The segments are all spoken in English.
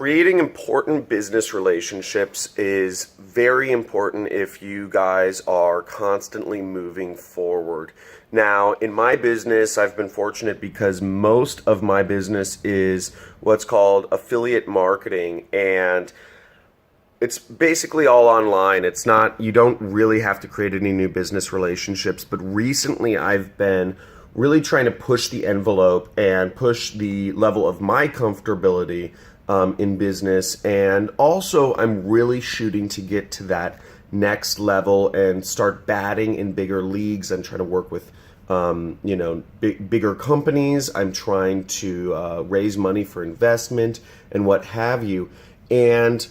Creating important business relationships is very important if you guys are constantly moving forward. Now, in my business, I've been fortunate because most of my business is what's called affiliate marketing, and it's basically all online. It's not, you don't really have to create any new business relationships, but recently I've been really trying to push the envelope and push the level of my comfortability in business, and also I'm really shooting to get to that next level and start batting in bigger leagues. I'm trying to work with bigger companies. I'm trying to raise money for investment and what have you, and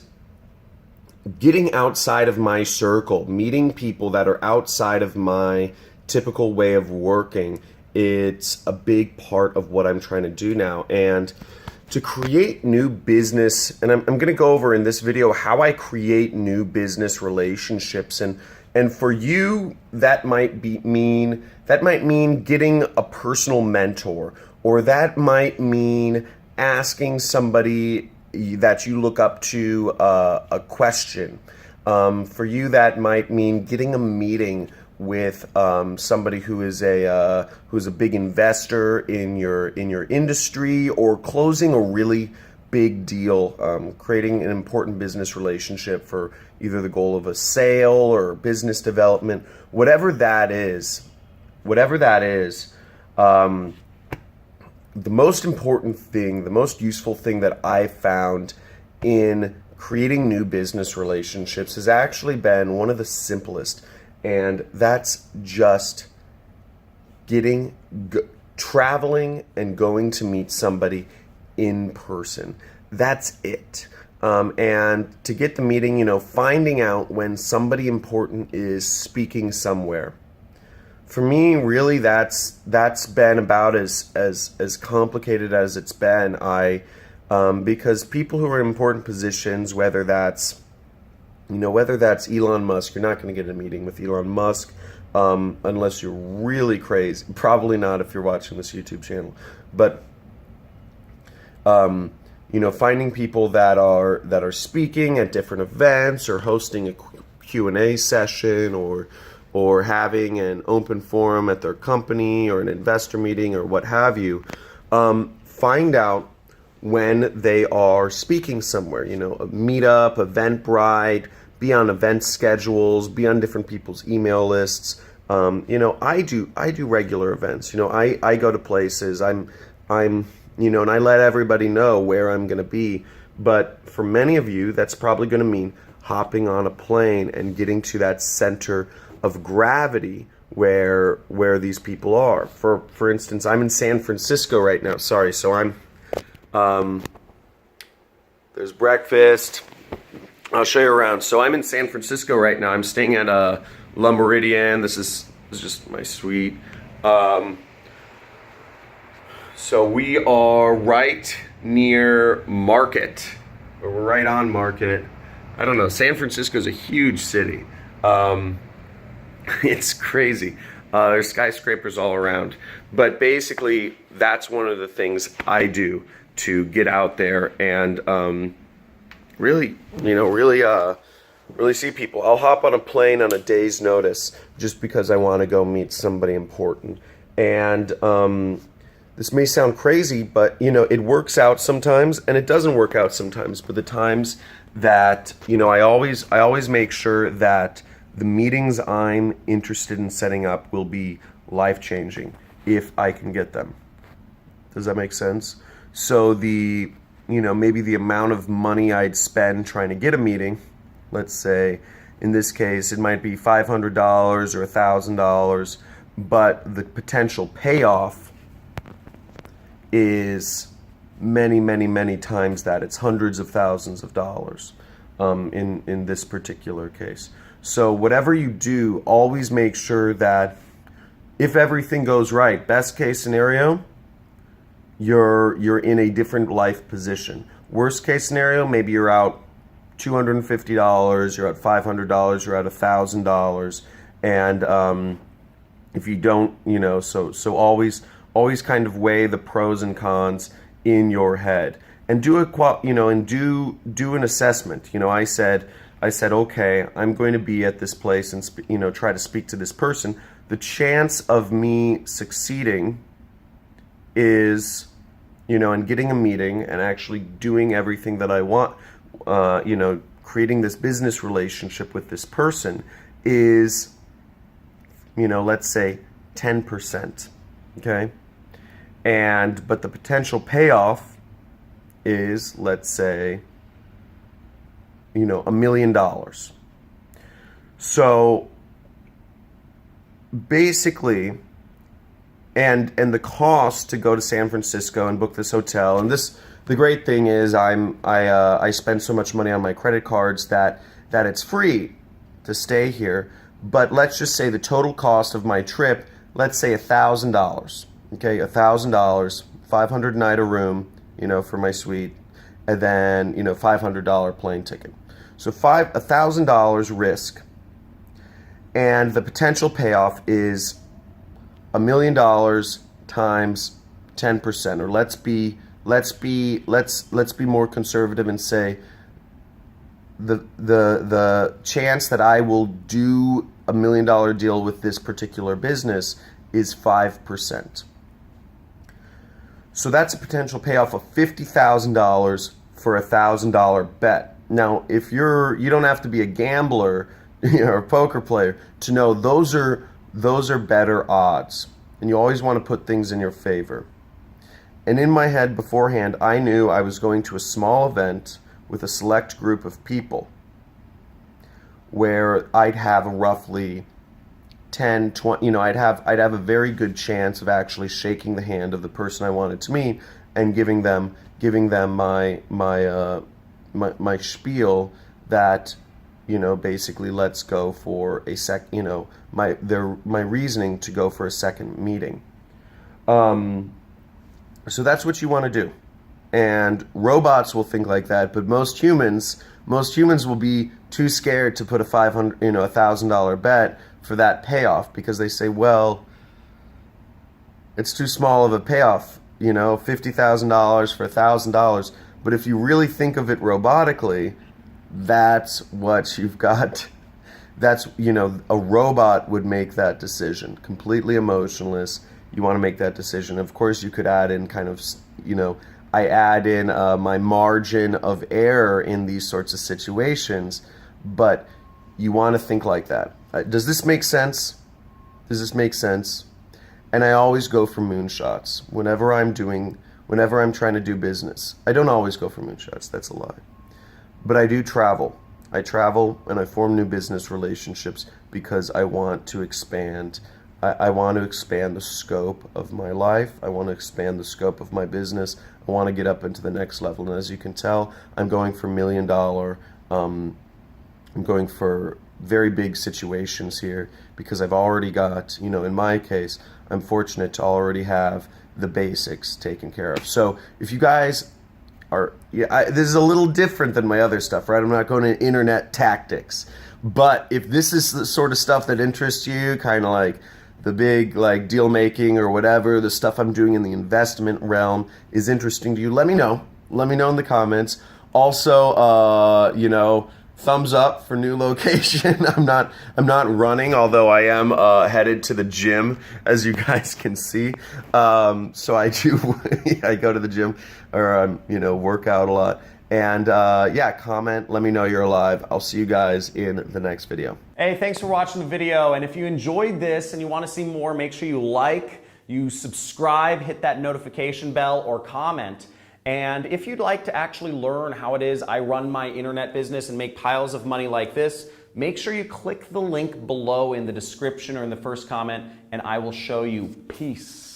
getting outside of my circle, meeting people that are outside of my typical way of working. It's a big part of what I'm trying to do now. And to create new business, and I'm going to go over in this video how I create new business relationships, and for you that might mean getting a personal mentor, or that might mean asking somebody that you look up to a question. For you that might mean getting a meeting with somebody who is a big investor in your industry, or closing a really big deal, creating an important business relationship for either the goal of a sale or business development, whatever that is. The most important thing, the most useful thing that I found in creating new business relationships has actually been one of the simplest. And that's just traveling and going to meet somebody in person. That's it. And to get the meeting, finding out when somebody important is speaking somewhere. For me, really, that's been about as complicated as it's been. Because people who are in important positions, whether that's Elon Musk, you're not going to get a meeting with Elon Musk unless you're really crazy. Probably not if you're watching this YouTube channel. But finding people that are speaking at different events, or hosting a Q&A session, or having an open forum at their company, or an investor meeting, or what have you. Find out when they are speaking somewhere, a meetup, Eventbrite, be on event schedules, be on different people's email lists. I do regular events. I go to places. And I let everybody know where I'm going to be. But for many of you, that's probably going to mean hopping on a plane and getting to that center of gravity where these people are. For instance, I'm in San Francisco right now. Sorry, so I'm there's breakfast. I'll show you around. So I'm in San Francisco right now. I'm staying at La Meridian. This is just my suite. So we are right near Market. We're right on Market. I don't know. San Francisco is a huge city. It's crazy. There's skyscrapers all around. But basically, that's one of the things I do to get out there and really see people. I'll hop on a plane on a day's notice just because I want to go meet somebody important. And this may sound crazy, but it works out sometimes and it doesn't work out sometimes. But the times that I always make sure that the meetings I'm interested in setting up will be life-changing if I can get them. Does that make sense? So maybe the amount of money I'd spend trying to get a meeting, let's say, in this case, it might be $500 or $1,000, but the potential payoff is many, many, many times that. It's hundreds of thousands of dollars in this particular case. So whatever you do, always make sure that if everything goes right, best case scenario, you're in a different life position. Worst case scenario, maybe you're out $250, you're at $500, you're at $1,000, and if you don't, so always kind of weigh the pros and cons in your head. and do do an assessment. I said, okay, I'm going to be at this place and try to speak to this person. The chance of me succeeding is, and getting a meeting and actually doing everything that I want, creating this business relationship with this person is, let's say 10%, okay? But the potential payoff is, let's say, $1 million. So basically, and the cost to go to San Francisco and book this hotel, and the great thing is I spend so much money on my credit cards that it's free to stay here. But let's just say the total cost of my trip, let's say $1,000. Okay, $1,000, 500 night a room, for my suite, and then $500 plane ticket. So $1,000 risk, and the potential payoff is $1 million times 10%, or let's be more conservative and say the chance that I will do $1 million deal with this particular business is 5%. So that's a potential payoff of $50,000 for a $1,000 bet. Now, if you don't have to be a gambler or a poker player to know those are better odds, and you always want to put things in your favor. And in my head beforehand, I knew I was going to a small event with a select group of people where I'd have roughly 10, 20, I'd have a very good chance of actually shaking the hand of the person I wanted to meet and giving them my spiel that, basically let's go for a my reasoning to go for a second meeting. So that's what you want to do. And robots will think like that, but most humans will be too scared to put a $1,000 bet for that payoff because they say, well, it's too small of a payoff, $50,000 for $1,000. But if you really think of it robotically, that's what you've got. That's, a robot would make that decision, completely emotionless. You want to make that decision. Of course, you could add in I add in my margin of error in these sorts of situations, but you want to think like that. Does this make sense? Does this make sense? And I always go for moonshots whenever I'm trying to do business. I don't always go for moonshots. That's a lie. But I do travel. I travel and I form new business relationships because I want to expand. I want to expand the scope of my life. I want to expand the scope of my business. I want to get up into the next level. And as you can tell, I'm going for $1 million. I'm going for very big situations here because I've already got, in my case, I'm fortunate to already have the basics taken care of. So if you guys are, this is a little different than my other stuff, right? I'm not going to internet tactics. But if this is the sort of stuff that interests you, kind of like the big deal making or whatever, the stuff I'm doing in the investment realm is interesting to you, let me know. Let me know in the comments. Also, thumbs up for new location. I'm not running, although I am headed to the gym, as you guys can see. So I go to the gym or work out a lot. And comment, let me know you're alive. I'll see you guys in the next video. Hey, thanks for watching the video. And if you enjoyed this and you want to see more, make sure you subscribe, hit that notification bell, or comment. And if you'd like to actually learn how it is I run my internet business and make piles of money like this, make sure you click the link below in the description or in the first comment, and I will show you. Peace.